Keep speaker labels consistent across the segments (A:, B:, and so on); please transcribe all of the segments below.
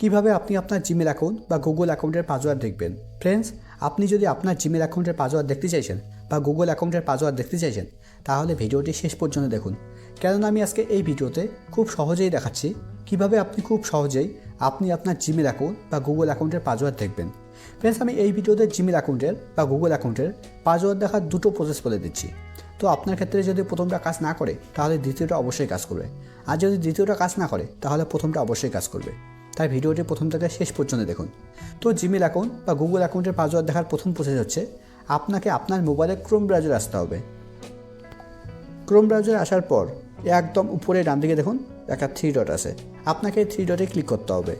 A: কিভাবে আপনি আপনার জিমেল অ্যাকাউন্ট বা গুগল অ্যাকাউন্টের পাসওয়ার্ড দেখবেন। ফ্রেন্ডস, আপনি যদি আপনার জিমেল অ্যাকাউন্টের পাসওয়ার্ড দেখতে চাইছেন বা গুগল অ্যাকাউন্টের পাসওয়ার্ড দেখতে চাইছেন তাহলে ভিডিওটি শেষ পর্যন্ত দেখুন, কেননা আমি আজকে এই ভিডিওতে খুব সহজেই দেখাচ্ছি কিভাবে আপনি খুব সহজেই আপনার জিমেল অ্যাকাউন্ট বা গুগল অ্যাকাউন্টের পাসওয়ার্ড দেখবেন। ফ্রেন্ডস, আমি এই ভিডিওতে জিমেল অ্যাকাউন্টের বা গুগল অ্যাকাউন্টের পাসওয়ার্ড দেখার দুটো প্রসেস বলে দিচ্ছি। তো আপনার ক্ষেত্রে যদি প্রথমটা কাজ না করে তাহলে দ্বিতীয়টা অবশ্যই কাজ করবে, আর যদি দ্বিতীয়টা কাজ না করে তাহলে প্রথমটা অবশ্যই কাজ করবে। তাই ভিডিওটি প্রথম থেকে শেষ পর্যন্ত দেখুন। তো জিমেল অ্যাকাউন্ট বা গুগল অ্যাকাউন্টের পাসওয়ার্ড দেখার প্রথম প্রসেস হচ্ছে আপনাকে আপনার মোবাইলে ক্রোম ব্রাউজারে আসতে হবে। ক্রোম ব্রাউজারে আসার পর একদম উপরে ডান দিকে দেখুন একটা 3 ডট আছে, আপনাকে এই 3 ডটে ক্লিক করতে হবে।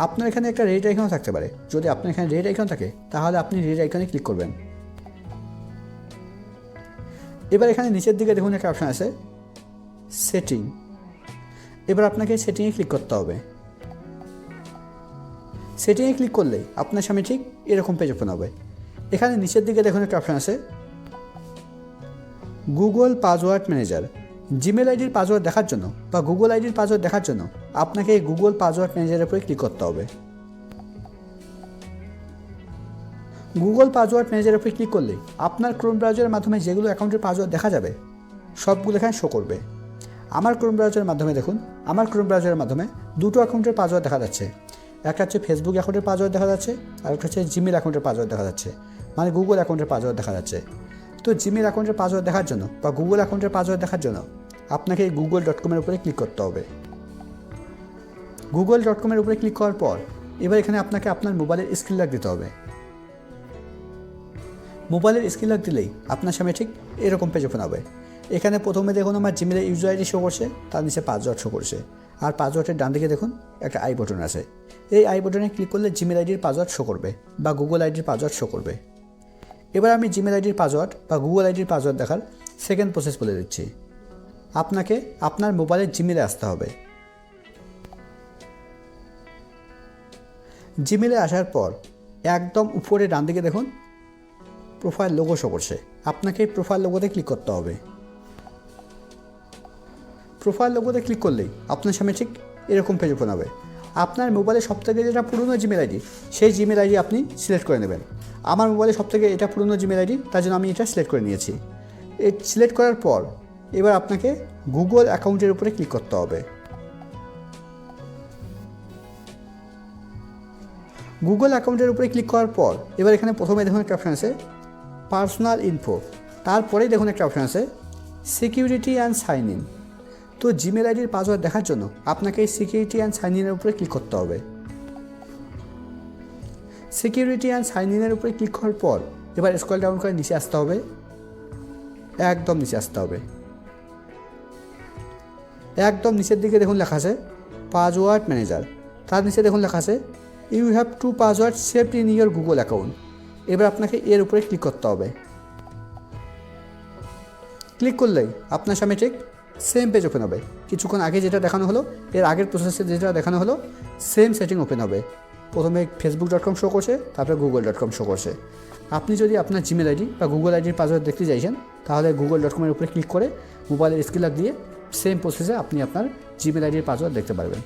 A: আপনার এখানে একটা রেড আইকন থাকতে পারে, যদি আপনার এখানে রেড আইকন থাকে তাহলে আপনি রেড আইকনে ক্লিক করবেন। এবার এখানে নিচের দিকে দেখুন একটা অপশান আছে সেটিং, এবার আপনাকে সেটিংয়ে ক্লিক করতে হবে। সেটিংয়ে ক্লিক করলেই আপনার সামনে ঠিক এরকম পেজ ওপেন হবে। এখানে নিচের দিকে দেখুন একটা অপশান আছে গুগল পাসওয়ার্ড ম্যানেজার। জিমেল আইডির পাসওয়ার্ড দেখার জন্য বা গুগল আইডির পাসওয়ার্ড দেখার জন্য আপনাকে এই গুগল পাসওয়ার্ড ম্যানেজারের উপরে ক্লিক করতে হবে। গুগল পাসওয়ার্ড ম্যানেজারের উপরে ক্লিক করলেই আপনার ক্রোম ব্রাউজারের মাধ্যমে যেগুলো অ্যাকাউন্টের পাসওয়ার্ড দেখা যাবে সবগুলো এখানে শো করবে। আমার ক্রোম ব্রাউজারের মাধ্যমে দেখুন, আমার ক্রোম ব্রাউজারের মাধ্যমে দুটো অ্যাকাউন্টের পাসওয়ার্ড দেখা যাচ্ছে। একটা হচ্ছে ফেসবুক অ্যাকাউন্টের পাসওয়ার্ড দেখা যাচ্ছে, আর একটা হচ্ছে জিমেল অ্যাকাউন্টের পাসওয়ার্ড দেখা যাচ্ছে, মানে গুগল অ্যাকাউন্টের পাসওয়ার্ড দেখা যাচ্ছে। তো জিমেল অ্যাকাউন্টের পাসওয়ার্ড দেখার জন্য বা গুগল অ্যাকাউন্টের পাসওয়ার্ড দেখার জন্য আপনাকে এই google.com-এর উপরে ক্লিক করতে হবে। google.com-এর উপরে ক্লিক করার পর এবার এখানে আপনাকে আপনার মোবাইলের স্ক্রিন লক দিতে হবে। মোবাইলের স্ক্রিন লক দিলেই আপনার সামনে ঠিক এরকম পেজ ওপেন হবে। এখানে প্রথমে দেখুন আমার জিমেলের ইউজার আইডি শো করছে, তার নিচে পাসওয়ার্ড শো করছে, আর পাসওয়ার্ডের ডান দিকে দেখুন একটা আই বাটন আছে। এই আই বাটনে ক্লিক করলে জিমেল আইডির পাসওয়ার্ড শো করবে বা গুগল আইডির পাসওয়ার্ড শো করবে। এবার আমি জিমেল আইডির পাসওয়ার্ড বা গুগল আইডির পাসওয়ার্ড দেখার সেকেন্ড প্রসেস বলে দিচ্ছি। আপনাকে আপনার মোবাইলের জিমেলে আসতে হবে। জিমেলে আসার পর একদম উপরে ডান দিকে দেখুন প্রোফাইল লোগো শো করছে, আপনাকে প্রোফাইল লোগোতে ক্লিক করতে হবে। প্রোফাইল লোগোতে ক্লিক করলেই আপনার সামনে ঠিক এরকম পেজ ওপেন হবে। আপনার মোবাইলে সবথেকে যেটা পুরনো জিমেল আইডি সেই জিমেল আইডি আপনি সিলেক্ট করে নেবেন। আমার মোবাইলে সবথেকে এটা পুরনো জিমেল আইডি, তার জন্য আমি এটা সিলেক্ট করে নিয়েছি। এই সিলেক্ট করার পর এবার আপনাকে গুগল অ্যাকাউন্টের উপরে ক্লিক করতে হবে। গুগল অ্যাকাউন্টের উপরে ক্লিক করার পর এবার এখানে প্রথমে দেখুন একটা অপশান আছে পার্সোনাল ইনফো, তারপরেই দেখুন একটা অপশান আছে সিকিউরিটি অ্যান্ড সাইন ইন। তো জিমেল আইডির পাসওয়ার্ড দেখার জন্য আপনাকে এই সিকিউরিটি অ্যান্ড সাইন ইনের উপরে ক্লিক করতে হবে। সিকিউরিটি অ্যান্ড সাইন ইনের উপরে ক্লিক করার পর এবার স্ক্রল ডাউন করে নিচে আসতে হবে, একদম নিচে আসতে হবে। একদম নিচের দিকে দেখুন লেখা আছে পাসওয়ার্ড ম্যানেজার, তার নিচে দেখুন লেখা আছে you have 2 password saved in your Google account. এবার আপনাকে এর উপরে ক্লিক করতে হবে। ক্লিক করলেই আপনার সামনে ঠিক সেম পেজ ওপেন হবে। কিছুক্ষণ আগে যেটা দেখানো হলো, এর আগের প্রসেসে যেটা দেখানো হলো সেম সেটিং ওপেন হবে। প্রথমে facebook.com শো করছে, তারপরে google.com শো করছে। আপনি যদি আপনার জিমেল আইডি বা গুগল আইডির পাসওয়ার্ড দেখতে চাইছেন তাহলে google.com-এর উপরে ক্লিক করে মোবাইলের স্ক্রিন লক দিয়ে সেম প্রসেসে আপনি আপনার জিমেল আইডির পাসওয়ার্ড দেখতে পারবেন।